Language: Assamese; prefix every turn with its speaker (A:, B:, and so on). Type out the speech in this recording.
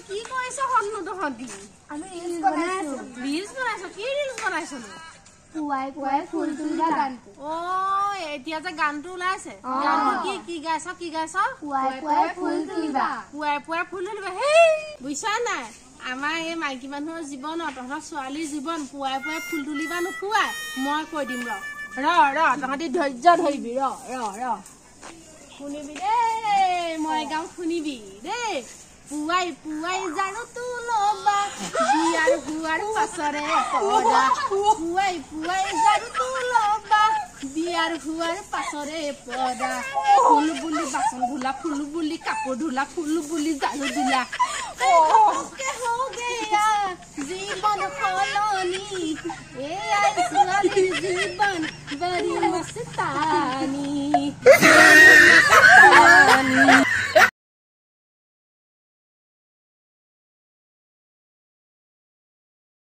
A: কি কৰিছ হন্নু তহঁতি
B: আমি ৰিলছ বনাইছো
A: কি ৰিলছ বনাইছ
B: পুৱাই পুৱাই ফুল তুলিবা গানটো
A: এতিয়া যে গানটো ওলাইছে গানটো কি গাইছ
B: পুৱাই পুৱাই ফুল তুলিবা
A: ফুল তুলিবা হেই বুইছা নাই আমাৰ এই মাইকী মানুহৰ জীৱনত তহঁতৰ ছোৱালীৰ জীৱন পুৱাই পুৱাই ফুল তুলিবা নোপোৱাই মই কৈ দিম ৰ তহঁতি ধৈৰ্য ধৰিবি ৰ শুনিবি দেই মই গাওঁ শুনিবি দেই পুৱাই পুৱাই জানো তুলবা বিয়াৰ হোৱাৰ পাছৰে পদা পুৱাই পুৱাই জানো তুলবা বিয়াৰ হোৱাৰ পাছৰে পদা ফুল বুলি বাচন ধুলা ফুল বুলি কাপোৰ ধুলা ফুল বুলি জানো ধুলা জীৱন সলনি এয়াই ছোৱালীৰ জীৱন বৰি মস্তানি